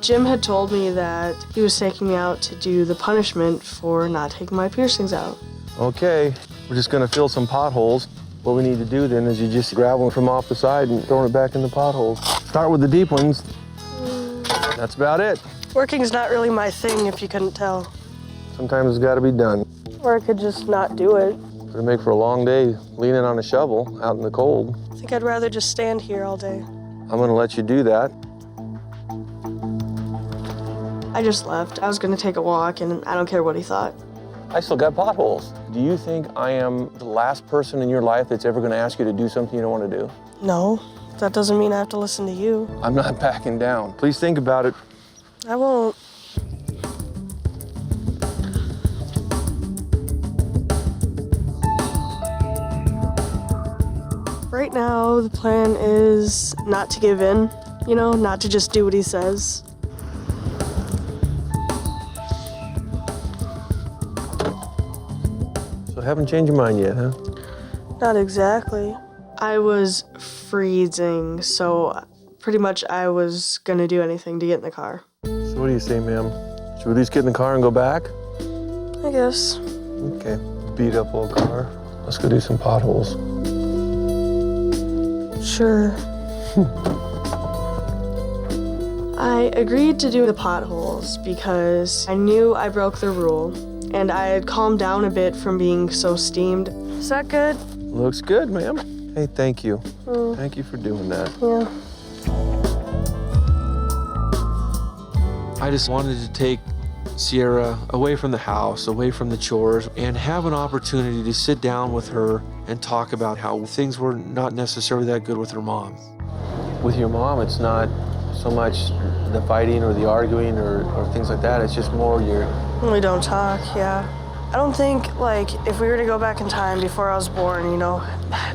Jim had told me that he was taking me out to do the punishment for not taking my piercings out. Okay, we're just gonna fill some potholes. What we need to do then is you just grab one from off the side and throw it back in the potholes. Start with the deep ones. That's about it. Working's not really my thing, if you couldn't tell. Sometimes it's gotta be done. Or I could just not do it. It'll make for a long day leaning on a shovel out in the cold. I think I'd rather just stand here all day. I'm gonna let you do that. I just left. I was gonna take a walk, and I don't care what he thought. I still got potholes. Do you think I am the last person in your life that's ever gonna ask you to do something you don't wanna do? No, that doesn't mean I have to listen to you. I'm not backing down. Please think about it. I won't. Right now, the plan is not to give in, you know, not to just do what he says. So haven't changed your mind yet, huh? Not exactly. I was freezing, so pretty much I was gonna do anything to get in the car. So what do you say, ma'am? Should we at least get in the car and go back? I guess. Okay, beat up old car. Let's go do some potholes. Sure. I agreed to do the potholes because I knew I broke the rule, and I had calmed down a bit from being so steamed. Is that good? Looks good, ma'am. Hey, thank you. Thank you for doing that. Yeah. I just wanted to take Sierra away from the house, away from the chores, and have an opportunity to sit down with her and talk about how things were not necessarily that good with her mom. With your mom, it's not so much the fighting or the arguing or things like that. It's just more your... We don't talk, yeah. I don't think, like, if we were to go back in time before I was born, you know,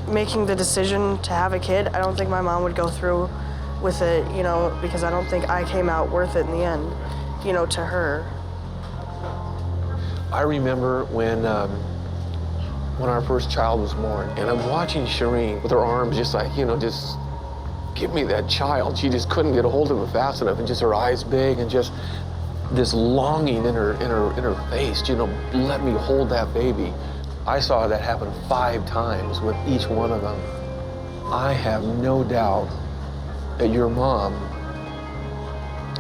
making the decision to have a kid, I don't think my mom would go through with it, you know, because I don't think I came out worth it in the end, you know, to her. I remember when our first child was born, and I'm watching Shireen with her arms just like, you know, just give me that child. She just couldn't get a hold of him fast enough, and just her eyes big, and just this longing in her face, you know, let me hold that baby. I saw that happen 5 times with each one of them. I have no doubt that your mom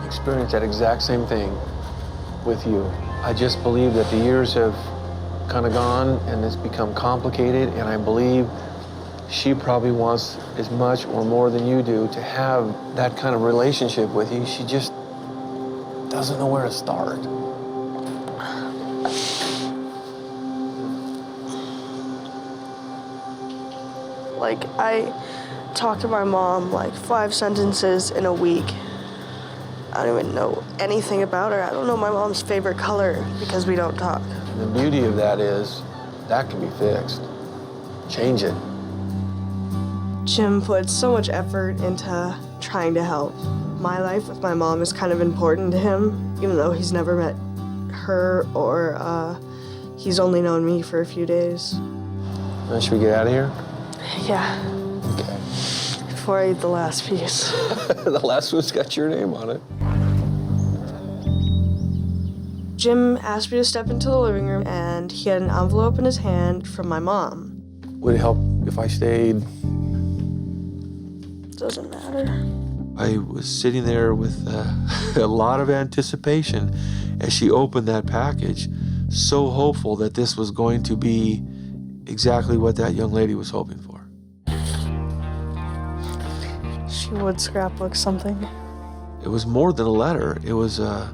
experienced that exact same thing with you. I just believe that the years have kind of gone and it's become complicated, and I believe she probably wants as much or more than you do to have that kind of relationship with you. She just doesn't know where to start. Like, I talk to my mom like 5 sentences in a week. I don't even know anything about her. I don't know my mom's favorite color because we don't talk. The beauty of that is that can be fixed. Change it. Jim put so much effort into trying to help. My life with my mom is kind of important to him, even though he's never met her or he's only known me for a few days. Now, should we get out of here? Yeah. Okay. Before I eat the last piece. The last one's got your name on it. Jim asked me to step into the living room, and he had an envelope in his hand from my mom. Would it help if I stayed? Doesn't matter. I was sitting there with a lot of anticipation as she opened that package, so hopeful that this was going to be exactly what that young lady was hoping for. She would scrapbook something. It was more than a letter. It was a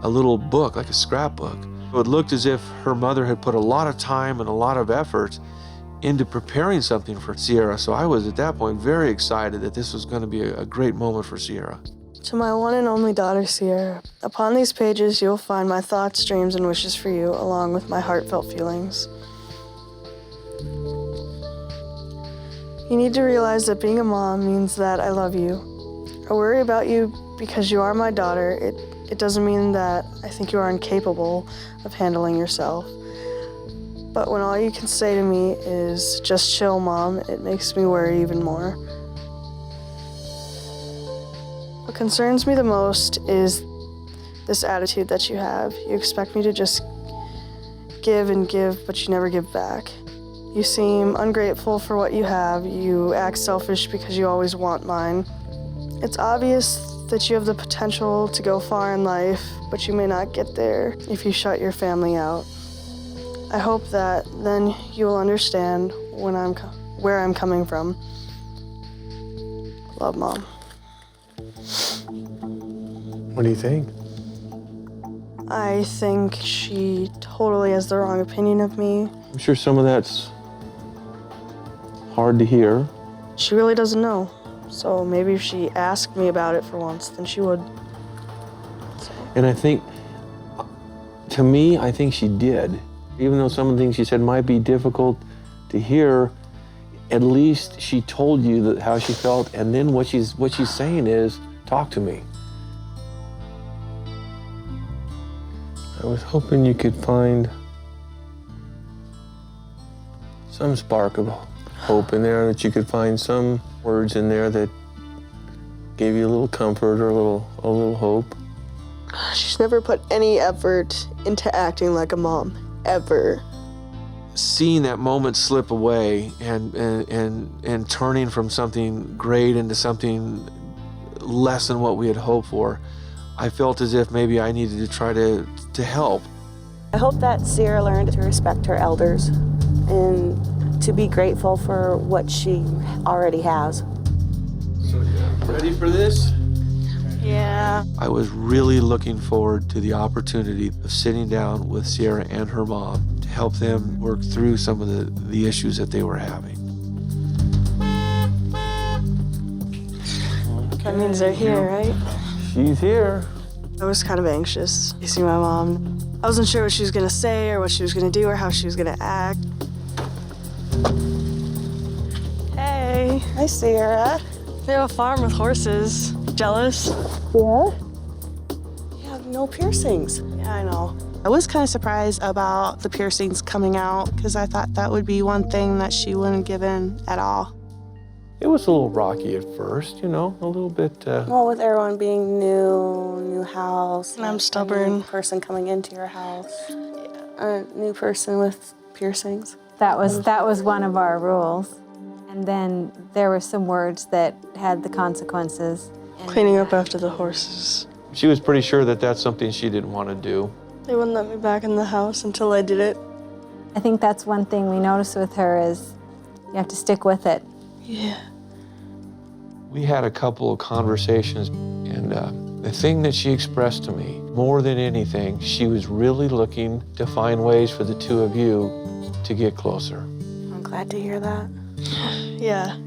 little book, like a scrapbook. It looked as if her mother had put a lot of time and a lot of effort into preparing something for Sierra. So I was at that point very excited that this was going to be a great moment for Sierra. To my one and only daughter, Sierra, upon these pages you'll find my thoughts, dreams, and wishes for you, along with my heartfelt feelings. You need to realize that being a mom means that I love you. I worry about you because you are my daughter. It doesn't mean that I think you are incapable of handling yourself. But when all you can say to me is, just chill, Mom, it makes me worry even more. What concerns me the most is this attitude that you have. You expect me to just give and give, but you never give back. You seem ungrateful for what you have. You act selfish because you always want mine. It's obvious that you have the potential to go far in life, but you may not get there if you shut your family out. I hope that then you will understand where I'm coming from. Love, Mom. What do you think? I think she totally has the wrong opinion of me. I'm sure some of that's hard to hear. She really doesn't know. So maybe if she asked me about it for once, then she would. And I think, to me, I think she did. Even though some of the things she said might be difficult to hear, at least she told you how she felt, and then what she's saying is, talk to me. I was hoping you could find some spark of hope in there, that you could find some words in there that gave you a little comfort or a little hope. She's never put any effort into acting like a mom, ever. Seeing that moment slip away and turning from something great into something less than what we had hoped for, I felt as if maybe I needed to try to help. I hope that Sierra learned to respect her elders and to be grateful for what she already has. So ready for this? Yeah. I was really looking forward to the opportunity of sitting down with Sierra and her mom to help them work through some of the issues that they were having. That means they're here, right? She's here. I was kind of anxious to see my mom. I wasn't sure what she was gonna say or what she was gonna do or how she was gonna act. Hey. Hi, Sierra. They have a farm with horses. Jealous? Yeah? You have no piercings. Yeah, I know. I was kind of surprised about the piercings coming out because I thought that would be one thing that she wouldn't give in at all. It was a little rocky at first, a little bit. Well, with everyone being new house. And I'm a stubborn. new person coming into your house. A new person with piercings. That was one of our rules. And then there were some words that had the consequences. Cleaning up after the horses. She was pretty sure that that's something she didn't want to do. They wouldn't let me back in the house until I did it. I think that's one thing we noticed with her is you have to stick with it. Yeah. We had a couple of conversations, and the thing that she expressed to me, more than anything, she was really looking to find ways for the two of you to get closer. I'm glad to hear that. Yeah.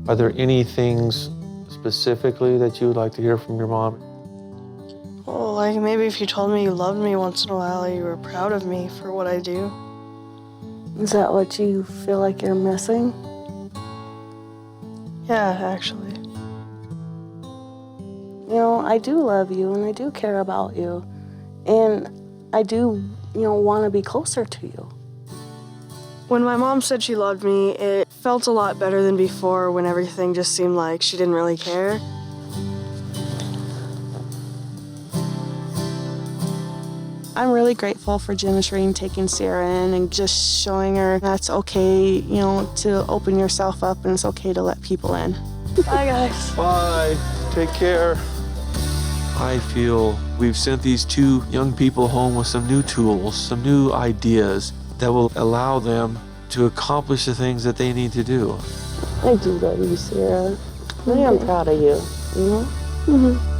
Are there any things specifically that you would like to hear from your mom? Well, like maybe if you told me you loved me once in a while, or you were proud of me for what I do. Is that what you feel like you're missing? Yeah, actually. I do love you and I do care about you. And I do, want to be closer to you. When my mom said she loved me, it felt a lot better than before when everything just seemed like she didn't really care. I'm really grateful for Jim and Shireen taking Sierra in and just showing her that's okay, to open yourself up and it's okay to let people in. Bye, guys. Bye. Take care. I feel we've sent these two young people home with some new tools, some new ideas that will allow them to accomplish the things that they need to do. I do love you, Sierra. I am proud of you, Mm-hmm.